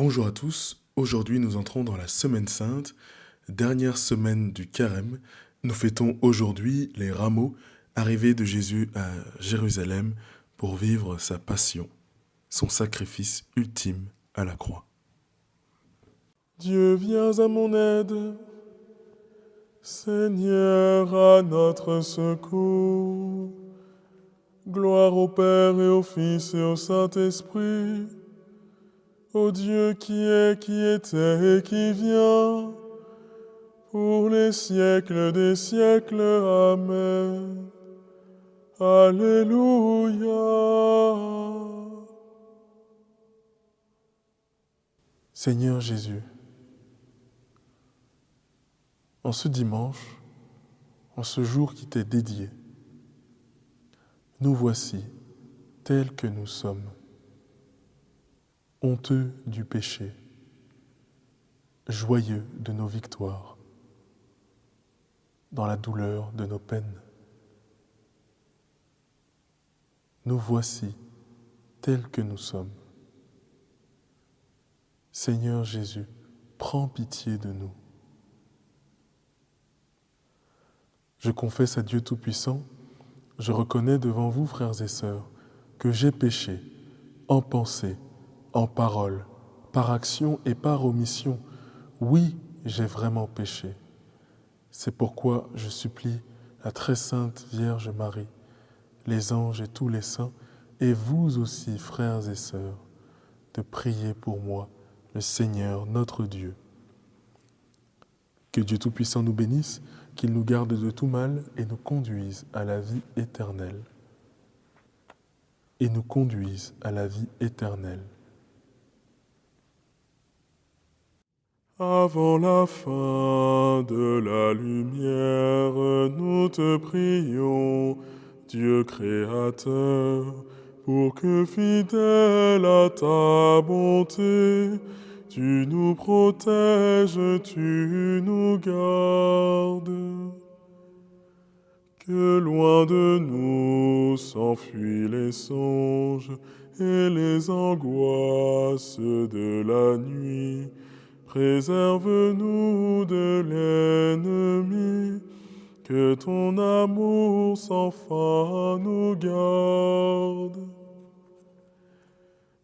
Bonjour à tous, aujourd'hui nous entrons dans la Semaine Sainte, dernière semaine du Carême. Nous fêtons aujourd'hui les rameaux arrivés de Jésus à Jérusalem pour vivre sa passion, son sacrifice ultime à la croix. Dieu, viens à mon aide. Seigneur, à notre secours. Gloire au Père et au Fils et au Saint-Esprit, au Dieu qui est, qui était et qui vient, pour les siècles des siècles. Amen. Alléluia. Seigneur Jésus, en ce dimanche, en ce jour qui t'est dédié, nous voici tels que nous sommes, honteux du péché, joyeux de nos victoires, dans la douleur de nos peines. Nous voici tels que nous sommes. Seigneur Jésus, prends pitié de nous. Je confesse à Dieu Tout-Puissant, je reconnais devant vous, frères et sœurs, que j'ai péché, en pensée, en parole, par action et par omission. Oui, j'ai vraiment péché. C'est pourquoi je supplie la très sainte Vierge Marie, les anges et tous les saints, et vous aussi, frères et sœurs, de prier pour moi, le Seigneur notre Dieu. Que Dieu Tout-Puissant nous bénisse, qu'il nous garde de tout mal et nous conduise à la vie éternelle. Et nous conduise à la vie éternelle. Avant la fin de la lumière, nous te prions, Dieu créateur, pour que fidèle à ta bonté, tu nous protèges, tu nous gardes. Que loin de nous s'enfuient les songes et les angoisses de la nuit. Préserve-nous de l'ennemi, que ton amour sans fin nous garde.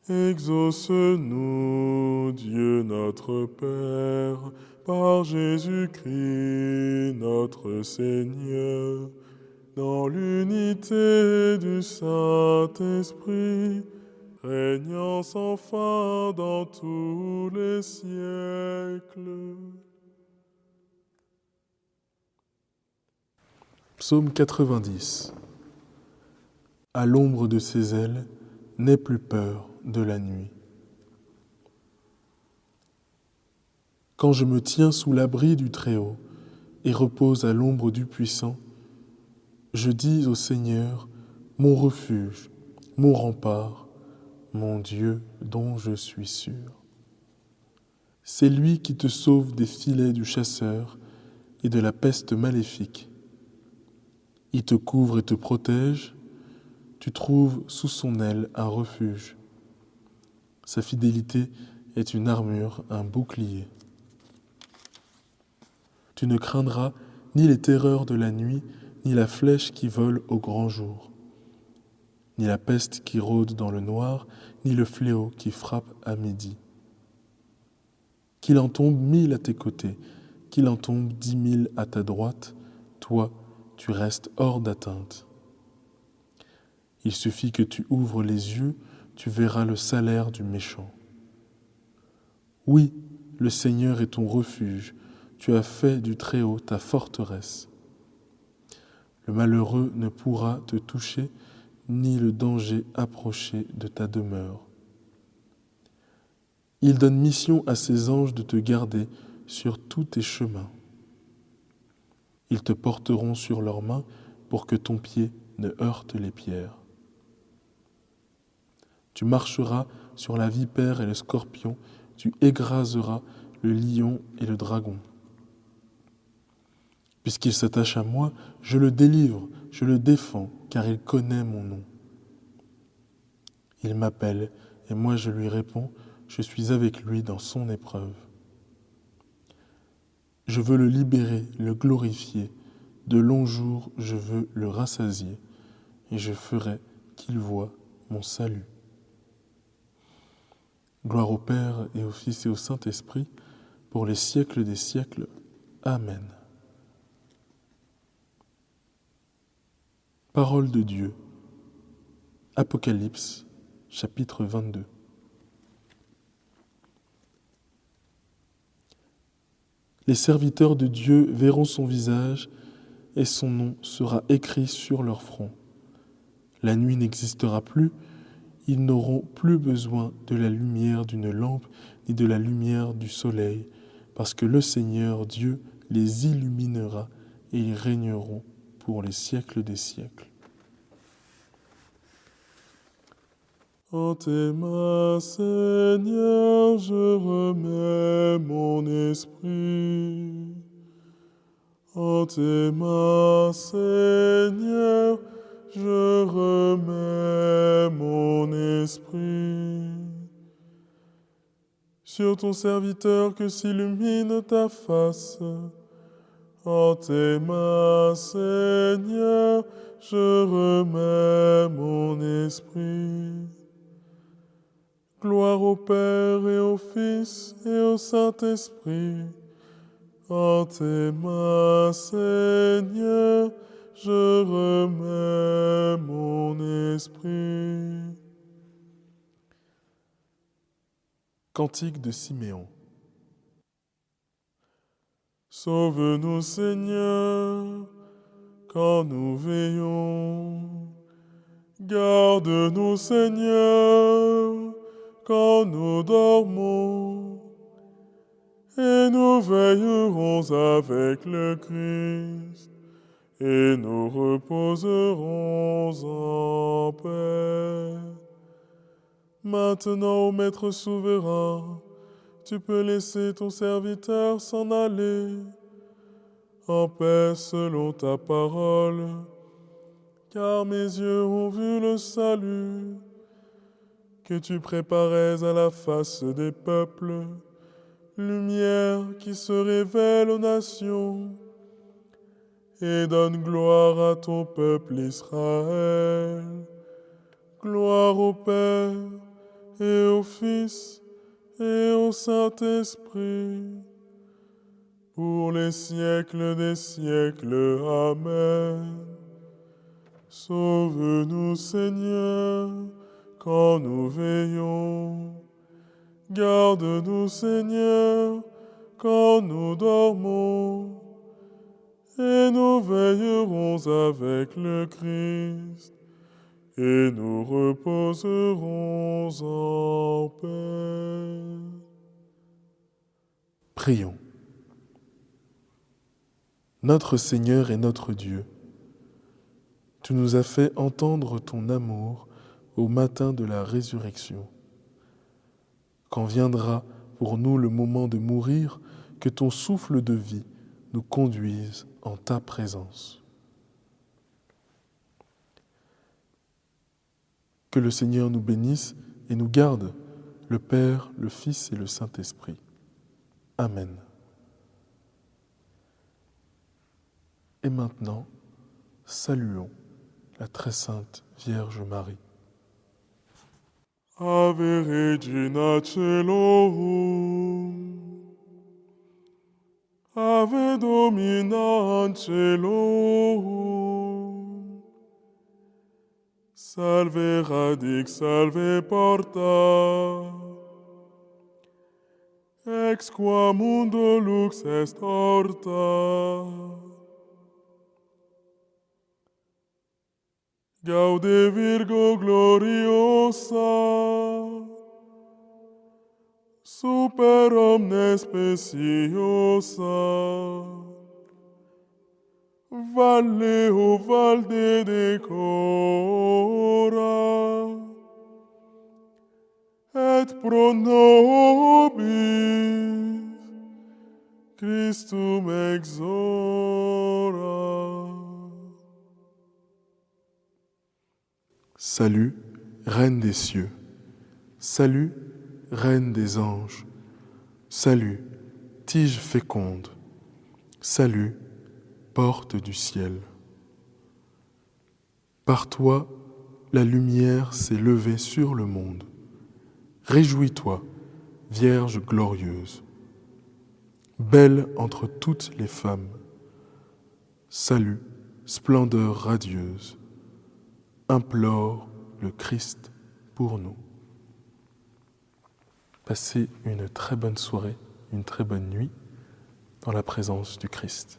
Exauce-nous, Dieu notre Père, par Jésus-Christ notre Seigneur, dans l'unité du Saint-Esprit, régnant sans fin dans tous les siècles. Psaume 90. À l'ombre de ses ailes, n'aie plus peur de la nuit. Quand je me tiens sous l'abri du Très-Haut et repose à l'ombre du Puissant, je dis au Seigneur, mon refuge, mon rempart, mon Dieu dont je suis sûr. C'est lui qui te sauve des filets du chasseur et de la peste maléfique. Il te couvre et te protège, tu trouves sous son aile un refuge. Sa fidélité est une armure, un bouclier. Tu ne craindras ni les terreurs de la nuit, ni la flèche qui vole au grand jour, ni la peste qui rôde dans le noir, ni le fléau qui frappe à midi. Qu'il en tombe 1000 à tes côtés, qu'il en tombe 10 000 à ta droite, toi, tu restes hors d'atteinte. Il suffit que tu ouvres les yeux, tu verras le salaire du méchant. Oui, le Seigneur est ton refuge, tu as fait du Très-Haut ta forteresse. Le malheureux ne pourra te toucher, ni le danger approcher de ta demeure. Il donne mission à ses anges de te garder sur tous tes chemins. Ils te porteront sur leurs mains pour que ton pied ne heurte les pierres. Tu marcheras sur la vipère et le scorpion, tu écraseras le lion et le dragon. Puisqu'il s'attache à moi, je le délivre, je le défends, car il connaît mon nom. Il m'appelle, et moi je lui réponds, je suis avec lui dans son épreuve. Je veux le libérer, le glorifier. De longs jours, je veux le rassasier, et je ferai qu'il voie mon salut. Gloire au Père et au Fils et au Saint-Esprit, pour les siècles des siècles. Amen. Parole de Dieu. Apocalypse, chapitre 22. Les serviteurs de Dieu verront son visage et son nom sera écrit sur leur front. La nuit n'existera plus, ils n'auront plus besoin de la lumière d'une lampe ni de la lumière du soleil, parce que le Seigneur Dieu les illuminera et ils régneront pour les siècles des siècles. En tes mains, Seigneur, je remets mon esprit. En tes mains, Seigneur, je remets mon esprit. Sur ton serviteur que s'illumine ta face. En tes mains, Seigneur, je remets mon esprit. Gloire au Père et au Fils et au Saint-Esprit. En tes mains, Seigneur, je remets mon esprit. Cantique de Siméon. Sauve-nous, Seigneur, quand nous veillons. Garde-nous, Seigneur, quand nous dormons. Et nous veillerons avec le Christ, et nous reposerons en paix. Maintenant, ô Maître souverain, tu peux laisser ton serviteur s'en aller, en paix selon ta parole, car mes yeux ont vu le salut que tu préparais à la face des peuples, lumière qui se révèle aux nations et donne gloire à ton peuple Israël. Gloire au Père et au Fils et au Saint-Esprit, pour les siècles des siècles. Amen. Sauve-nous, Seigneur, quand nous veillons. Garde-nous, Seigneur, quand nous dormons. Et nous veillerons avec le Christ, et nous reposerons en paix. Prions. Notre Seigneur et notre Dieu, tu nous as fait entendre ton amour au matin de la résurrection. Quand viendra pour nous le moment de mourir, que ton souffle de vie nous conduise en ta présence. Que le Seigneur nous bénisse et nous garde, le Père, le Fils et le Saint-Esprit. Amen. Et maintenant, saluons la très sainte Vierge Marie. Ave Regina Caelorum, Ave Domina Caelorum, Salve radix, salve porta, ex qua mundo lux est orta. Gaude Virgo gloriosa, super omnes speciosa, valle o valde decora, et pro nobis Christum exora. Salut, Reine des cieux. Salut, reine des anges. Salut, tige féconde. Salut, porte du ciel. Par toi, la lumière s'est levée sur le monde. Réjouis-toi, Vierge glorieuse. Belle entre toutes les femmes. Salut, splendeur radieuse. Implore le Christ pour nous. Passez une très bonne soirée, une très bonne nuit dans la présence du Christ.